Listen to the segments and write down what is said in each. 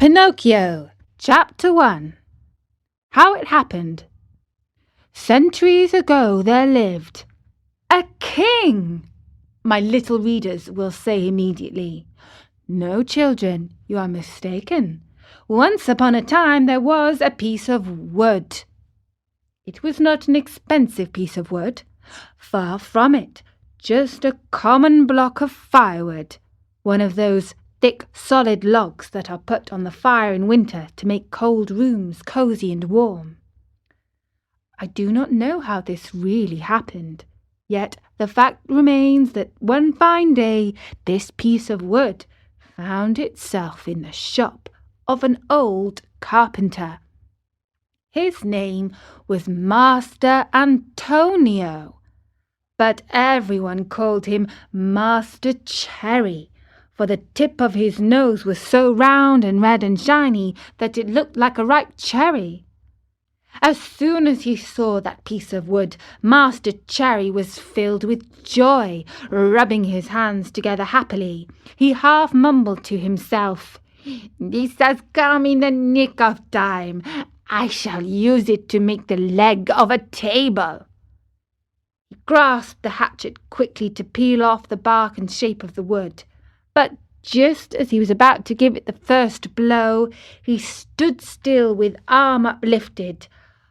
Pinocchio, Chapter 1. How it happened. Centuries ago there lived a king. My little readers will say immediately, "No, children, you are mistaken. Once upon a time there was a piece of wood." It was not an expensive piece of wood. Far from it, just a common block of firewood, one of those thick, solid logs that are put on the fire in winter to make cold rooms cozy and warm. I do not know how this really happened, yet the fact remains that one fine day this piece of wood found itself in the shop of an old carpenter. His name was Master Antonio, but everyone called him Master Cherry, for the tip of his nose was so round and red and shiny that it looked like a ripe cherry. As soon as he saw that piece of wood, Master Cherry was filled with joy, rubbing his hands together happily. He half mumbled to himself, "This has come in the nick of time. I shall use it to make the leg of a table." He grasped the hatchet quickly to peel off the bark and shape of the wood. But just as he was about to give it the first blow, he stood still with arm uplifted,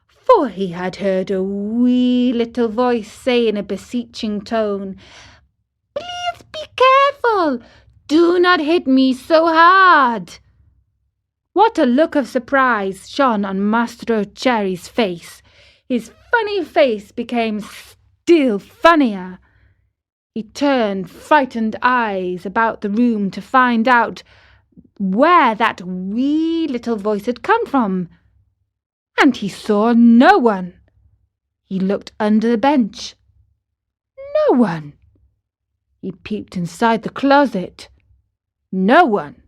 for he had heard a wee little voice say in a beseeching tone, "Please be careful! Do not hit me so hard!" What a look of surprise shone on Master Cherry's face! His funny face became still funnier. He turned frightened eyes about the room to find out where that wee little voice had come from, and he saw no one. He looked under the bench. No one. He peeped inside the closet. No one.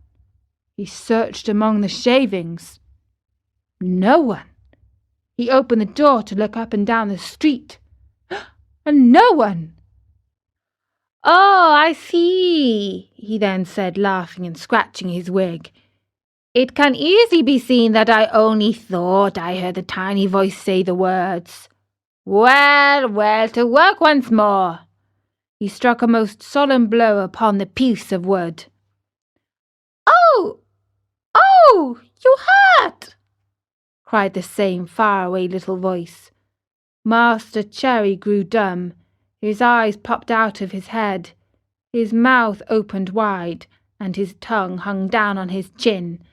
He searched among the shavings. No one. He opened the door to look up and down the street. And no one. "Oh, I see," he then said, laughing and scratching his wig. "It can easily be seen that I only thought I heard the tiny voice say the words. Well, well, to work once more." He struck a most solemn blow upon the piece of wood. "Oh! Oh! You hurt!" cried the same faraway little voice. Master Cherry grew dumb. His eyes popped out of his head. His mouth opened wide, and his tongue hung down on his chin.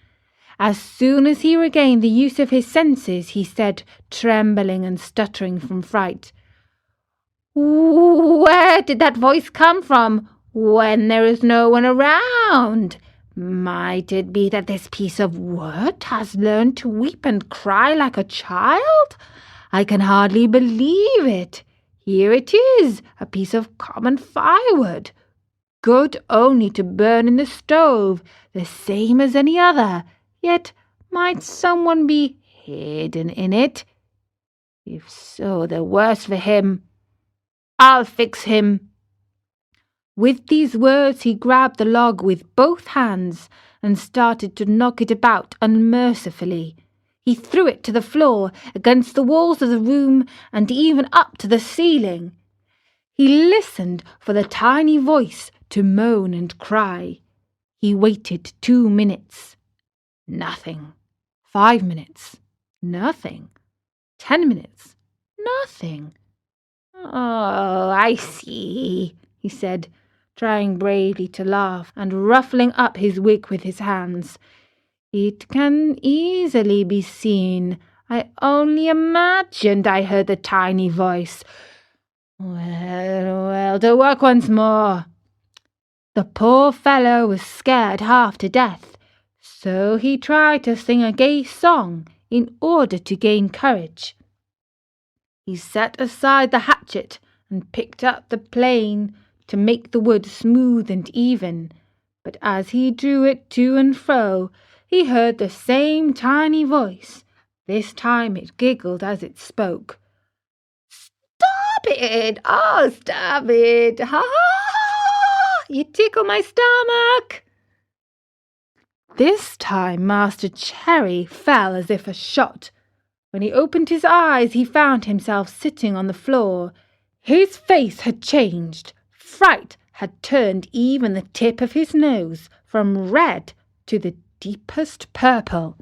As soon as he regained the use of his senses, he said, trembling and stuttering from fright, "Where did that voice come from when there is no one around? Might it be that this piece of wood has learned to weep and cry like a child? I can hardly believe it. Here it is, a piece of common firewood, good only to burn in the stove, the same as any other. Yet might someone be hidden in it? If so, the worse for him. I'll fix him." With these words he grabbed the log with both hands and started to knock it about unmercifully. He threw it to the floor, against the walls of the room, and even up to the ceiling. He listened for the tiny voice to moan and cry. He waited 2 minutes. Nothing. 5 minutes. Nothing. 10 minutes. Nothing. "Oh, I see," he said, trying bravely to laugh and ruffling up his wig with his hands. "It can easily be seen. I only imagined I heard the tiny voice. Well, well, to work once more." The poor fellow was scared half to death, so he tried to sing a gay song in order to gain courage. He set aside the hatchet and picked up the plane to make the wood smooth and even, but as he drew it to and fro, he heard the same tiny voice. This time it giggled as it spoke. "Stop it! Oh, stop it! Ha ha ha! You tickle my stomach!" This time Master Cherry fell as if a shot. When he opened his eyes, he found himself sitting on the floor. His face had changed. Fright had turned even the tip of his nose from red to the deepest purple.